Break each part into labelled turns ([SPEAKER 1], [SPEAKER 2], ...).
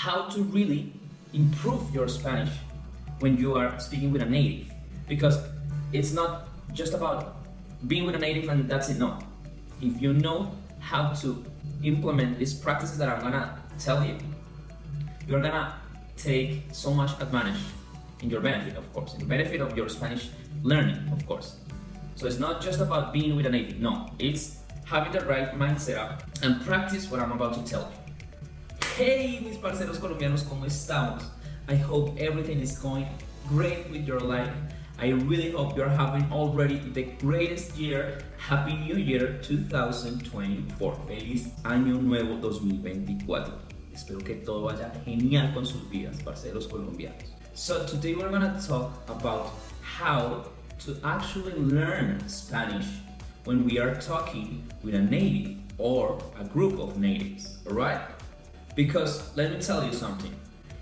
[SPEAKER 1] how to really improve your Spanish when you are speaking with a native. Because it's not just about being with a native and that's it, no. If you know how to implement these practices that I'm gonna tell you, you're gonna take so much advantage in your benefit, of course, in the benefit of your Spanish learning, of course. So it's not just about being with a native, no, it's having the right mindset and practice what I'm about to tell you. Hey, mis parceros colombianos, ¿cómo estamos? I hope everything is going great with your life. I really hope you're having already the greatest year. Happy New Year 2024. Feliz Año Nuevo 2024. Espero que todo vaya genial con sus vidas, parceros colombianos. So today we're gonna talk about how to actually learn Spanish when we are talking with a native or a group of natives, alright? Because let me tell you something.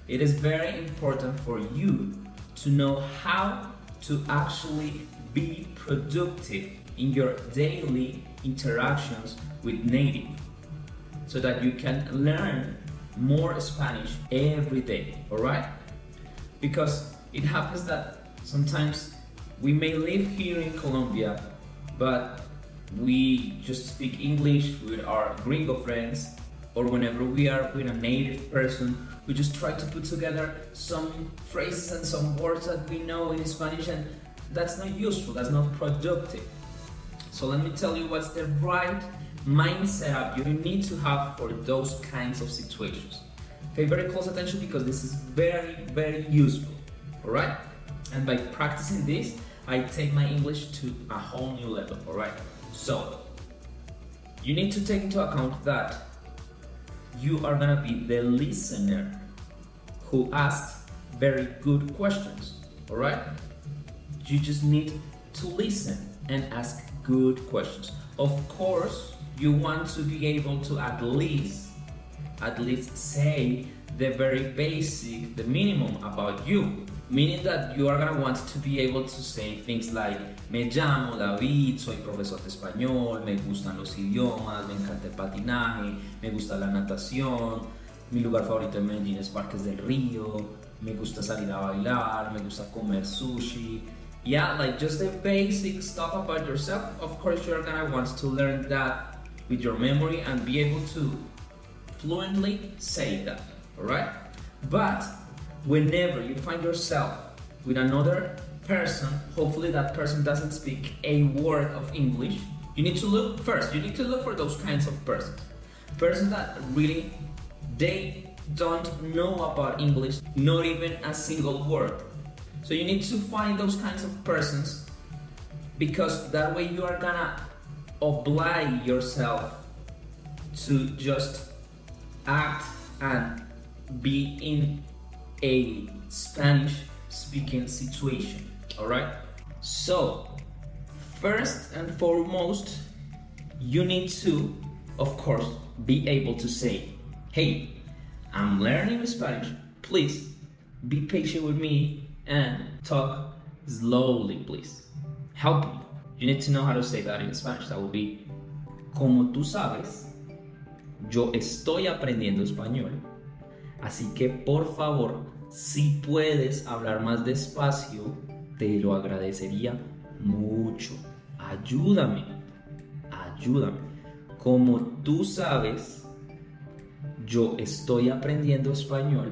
[SPEAKER 1] It is very important for you to know how to actually be productive in your daily interactions with native so that you can learn more Spanish every day, alright? Because it happens that sometimes we may live here in Colombia, but we just speak English with our gringo friends, or whenever we are with a native person, we just try to put together some phrases and some words that we know in Spanish, and that's not useful, that's not productive. So let me tell you what's the right mindset you need to have for those kinds of situations. Pay very close attention because this is very, very useful, alright? And by practicing this, I take my English to a whole new level, alright? So, you need to take into account that you are gonna be the listener who asks very good questions, alright? You just need to listen and ask good questions. Of course, you want to be able to at least say the very basic, the minimum about you. Meaning that you are gonna want to be able to say things like me llamo David, soy profesor de español, me gustan los idiomas, me encanta el patinaje, me gusta la natación, mi lugar favorito en Medellín es Parques del Río, me gusta salir a bailar, me gusta comer sushi. Yeah, like just the basic stuff about yourself. Of course, you're gonna want to learn that with your memory and be able to fluently say that, alright? But whenever you find yourself with another person, hopefully that person doesn't speak a word of English, you need to look first. You need to look for those kinds of persons. Persons that really, they don't know about English, not even a single word. So you need to find those kinds of persons because that way you are gonna oblige yourself to just act and be in a Spanish speaking situation, alright? So, first and foremost, you need to, of course, be able to say, hey, I'm learning Spanish, please be patient with me and talk slowly, please. Help me. You need to know how to say that in Spanish. That will be, como tú sabes, yo estoy aprendiendo español. Así que por favor, si puedes hablar más despacio, te lo agradecería mucho. Ayúdame, ayúdame. Como tú sabes, yo estoy aprendiendo español.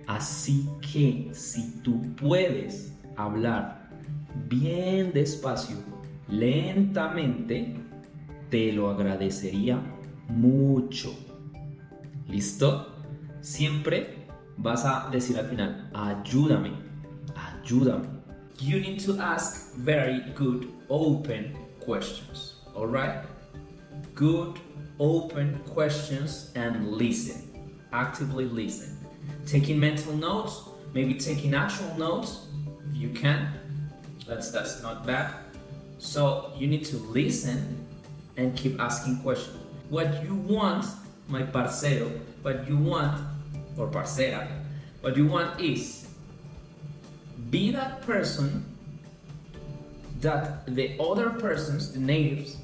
[SPEAKER 1] Así que si tú puedes hablar bien despacio, lentamente, te lo agradecería mucho. ¿Listo? Siempre vas a decir al final, ayúdame, ayúdame. You need to ask very good open questions, alright? Good open questions and listen. Actively listen. Taking mental notes, maybe taking actual notes, if you can. That's not bad. So you need to listen and keep asking questions. What you want, my parcero, what you want, or parcera, what you want is be that person that the other persons, the natives,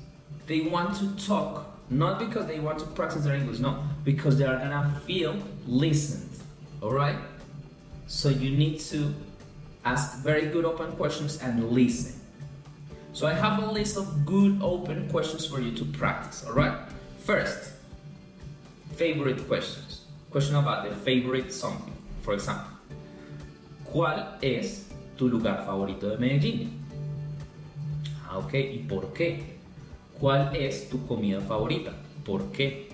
[SPEAKER 1] they want to talk Not because they want to practice their English, no, because they are gonna feel listened, all right? So you need to ask very good open questions and listen. So I have a list of good open questions for you to practice, all right? First, favorite questions. Question about the favorite something. For example, ¿cuál es tu lugar favorito de Medellín? Ah, ok, ¿y por qué? ¿Cuál es tu comida favorita? ¿Por qué?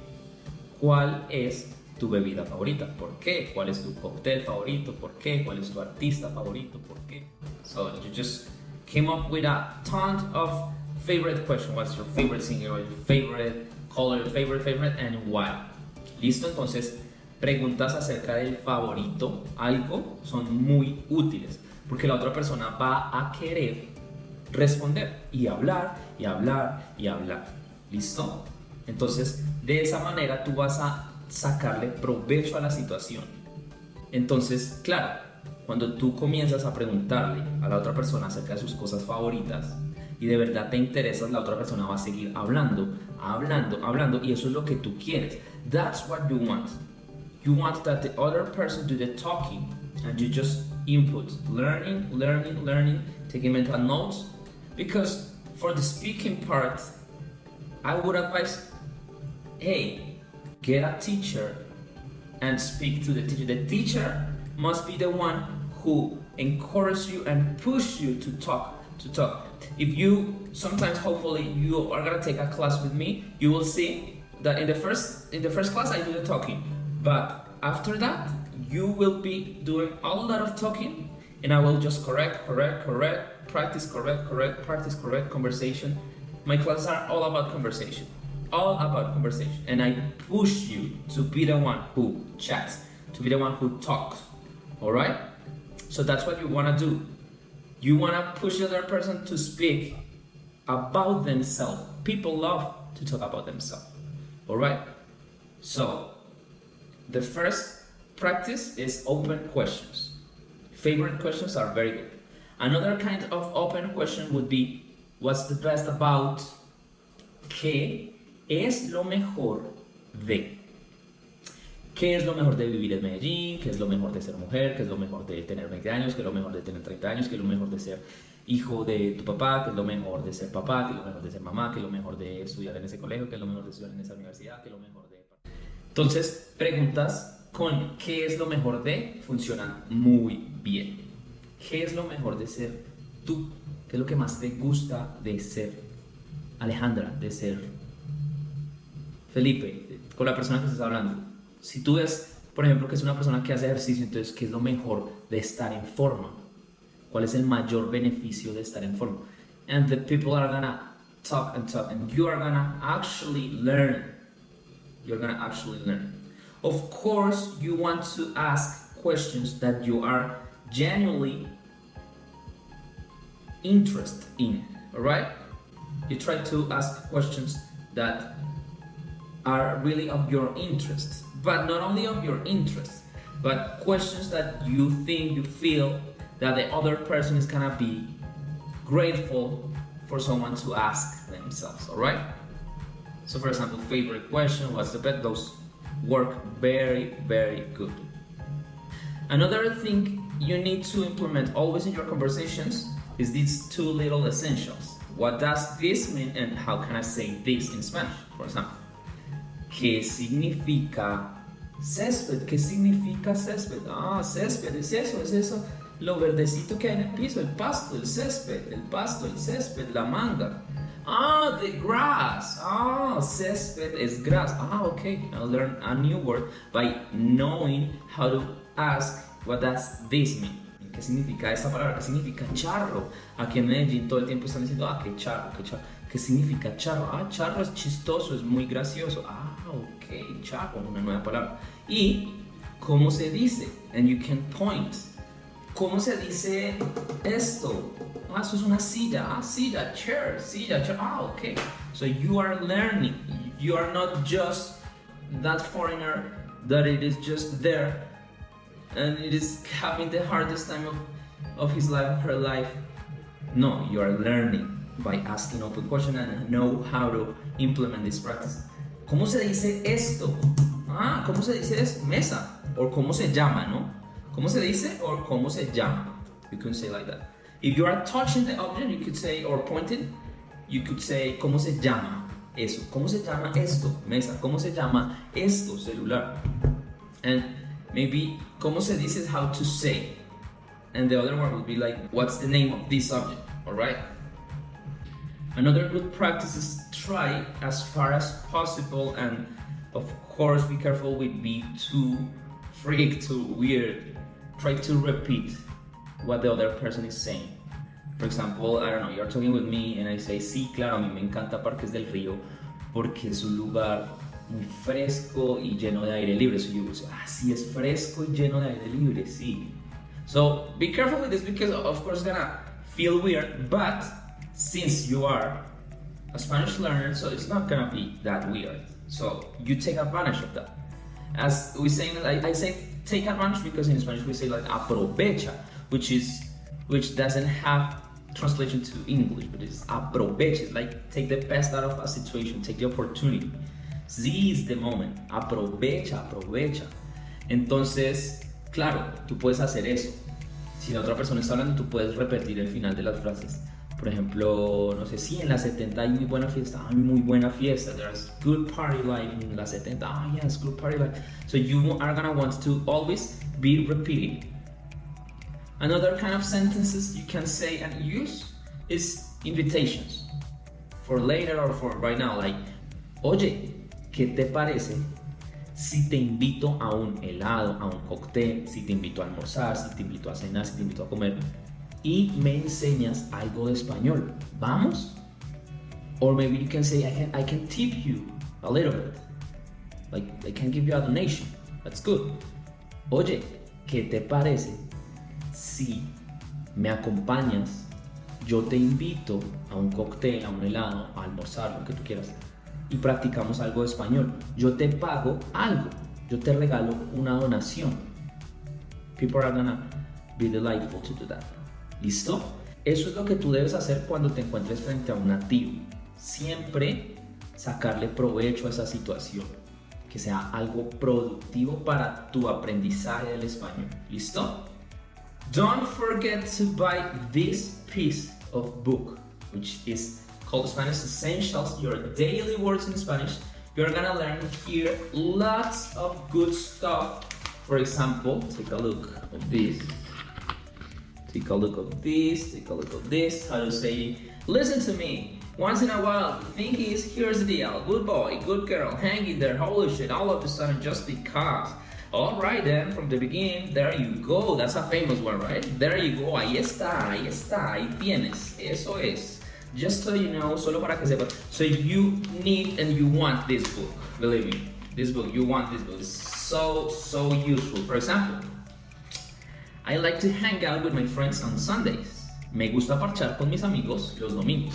[SPEAKER 1] ¿Cuál es tu bebida favorita? ¿Por qué? ¿Cuál es tu cóctel favorito? ¿Por qué? ¿Cuál es tu artista favorito? ¿Por qué? So you just came up with a ton of favorite questions. What's your favorite singer, or your favorite color, your favorite, and why? ¿Listo? Entonces, preguntas acerca del favorito, algo, son muy útiles, porque la otra persona va a querer responder y hablar, y hablar, y hablar. ¿Listo? Entonces, de esa manera tú vas a sacarle provecho a la situación. Entonces, claro, cuando tú comienzas a preguntarle a la otra persona acerca de sus cosas favoritas y de verdad te interesas, la otra persona va a seguir hablando, y eso es lo que tú quieres. That's what you want. You want that the other person do the talking and you just input, learning, taking mental notes. Because for the speaking part, I would advise, hey, get a teacher and speak to the teacher. The teacher must be the one who encourages you and push you to talk. If you, sometimes hopefully you are gonna take a class with me, you will see that in the first class I do the talking, but after that you will be doing a lot of talking and I will just correct, practice correct conversation. My classes are all about conversation, and I push you to be the one who chats, to be the one who talks. All right? So that's what you want to do. You want to push the other person to speak about themselves. People love to talk about themselves. All right? So the first practice is open questions. Favorite questions are very good. Another kind of open question would be, what's the best about? ¿Qué es lo mejor de? ¿Qué es lo mejor de vivir en Medellín? ¿Qué es lo mejor de ser mujer? ¿Qué es lo mejor de tener 20 años? ¿Qué es lo mejor de tener 30 años? ¿Qué es lo mejor de ser hijo de tu papá? ¿Qué es lo mejor de ser papá? ¿Qué es lo mejor de ser mamá? ¿Qué es lo mejor de estudiar en ese colegio? ¿Qué es lo mejor de estudiar en esa universidad? ¿Qué es lo mejor de...? Entonces, preguntas con ¿qué es lo mejor de? Funcionan muy bien. ¿Qué es lo mejor de ser tú? ¿Qué es lo que más te gusta de ser Alejandra, de ser Felipe, con la persona que estás hablando? Si tú ves, por ejemplo, que es una persona que hace ejercicio, entonces, ¿qué es lo mejor de estar en forma? ¿Cuál es el mayor beneficio de estar en forma? And the people are gonna talk, and you are gonna actually learn. You're gonna actually learn. Of course, you want to ask questions that you are genuinely interested in, all right? You try to ask questions that are really of your interest, but not only of your interest, but questions that you think, you feel that the other person is gonna be grateful for someone to ask themselves, all right? So for example, favorite question, what's the best? Those work very, very good. Another thing you need to implement always in your conversations is these two little essentials. What does this mean and how can I say this in Spanish? For example, ¿qué significa césped? ¿Qué significa césped? Ah, césped, es eso, lo verdecito que hay en el piso, el pasto, el césped, la manga. Ah, the grass. Ah, césped is grass. Ah, okay. I'll learn a new word by knowing how to ask what does this mean. ¿Qué significa esta palabra? ¿Qué significa charro? Aquí en Medellín todo el tiempo están diciendo, ah, qué charro. ¿Qué significa charro? Ah, charro es chistoso, es muy gracioso. Ah, ok, charro, una nueva palabra. ¿Y cómo se dice? And you can point. ¿Cómo se dice esto? Ah, eso es una silla. Ah, silla, chair. Ah, okay. So you are learning. You are not just that foreigner that it is just there and it is having the hardest time of his life, her life. No, you are learning by asking open questions and know how to implement this practice. ¿Cómo se dice esto? Ah, ¿cómo se dice es mesa? O ¿cómo se llama, no? ¿Cómo se dice or ¿cómo se llama? You can say like that. If you are touching the object, you could say, or pointing, you could say, ¿cómo se llama eso? ¿Cómo se llama esto? Mesa. ¿Cómo se llama esto? Celular. And maybe, ¿cómo se dice is how to say. And the other one would be like, what's the name of this object? Alright? Another good practice is try as far as possible, and of course be careful with be too freak, too weird. Try to repeat what the other person is saying. For example, I don't know, you're talking with me and I say, sí, claro, a mí me encanta Parques del Río porque es un lugar muy fresco y lleno de aire libre. So you would say, ah, sí, es fresco y lleno de aire libre, sí. So be careful with this because of course it's gonna feel weird, but since you are a Spanish learner, so it's not gonna be that weird. So you take advantage of that. As we say, I say take advantage because in Spanish we say like aprovecha, which doesn't have translation to English, but it's aprovecha, like take the best out of a situation, take the opportunity. Seize the moment, aprovecha. Entonces, claro, tú puedes hacer eso. Si la otra persona está hablando, tú puedes repetir el final de las frases. Por ejemplo, no sé, sí, en la 70 hay muy buena fiesta. Hay muy buena fiesta. There's good party life in la 70. Ah, yes, good party life. So you are gonna want to always be repeating. Another kind of sentences you can say and use is invitations. For later or for right now, like, oye, ¿qué te parece si te invito a un helado, a un cóctel, si te invito a almorzar, si te invito a cenar, si te invito a comer y me enseñas algo de español? ¿Vamos? Or maybe you can say, I can tip you a little bit. Like, I can give you a donation. That's good. Oye, ¿qué te parece si me acompañas? Yo te invito a un cóctel, a un helado, a almorzar, lo que tú quieras, y practicamos algo de español. Yo te pago algo. Yo te regalo una donación. People are gonna be delightful to do that. ¿Listo? Eso es lo que tú debes hacer cuando te encuentres frente a un nativo. Siempre sacarle provecho a esa situación. Que sea algo productivo para tu aprendizaje del español. ¿Listo? Don't forget to buy this piece of book, which is called Spanish Essentials, your daily words in Spanish. You're gonna learn here lots of good stuff. For example, take a look of this. Take a look at this, take a look at this. How to say, listen to me. Once in a while, the thing is, here's the deal. Good boy, good girl, hang in there, holy shit, all of a sudden just because. Alright then, from the beginning, there you go. That's a famous one, right? There you go, ahí está, ahí tienes. Eso es. Just so you know, solo para que sepas. So you need and you want this book. Believe me, this book, you want this book. It's so useful. For example, I like to hang out with my friends on Sundays. Me gusta parchar con mis amigos los domingos.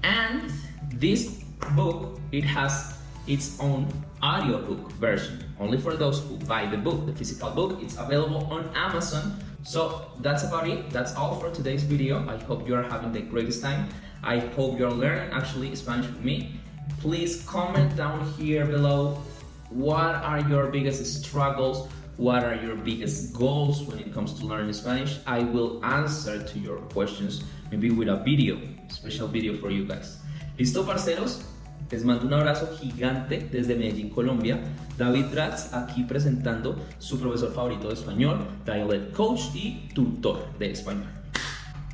[SPEAKER 1] And this book, it has its own audiobook version. Only for those who buy the book, the physical book. It's available on Amazon. So that's about it. That's all for today's video. I hope you are having the greatest time. I hope you're learning actually Spanish with me. Please comment down here below. What are your biggest struggles? What are your biggest goals when it comes to learning Spanish? I will answer to your questions, maybe with a video, special video for you guys. ¿Listo, parceros? Les mando un abrazo gigante desde Medellín, Colombia. David GRATTZ aquí presentando su profesor favorito de español, Dialect Coach y Tutor de español.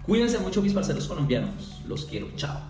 [SPEAKER 1] Cuídense mucho, mis parceros colombianos. Los quiero. Chao.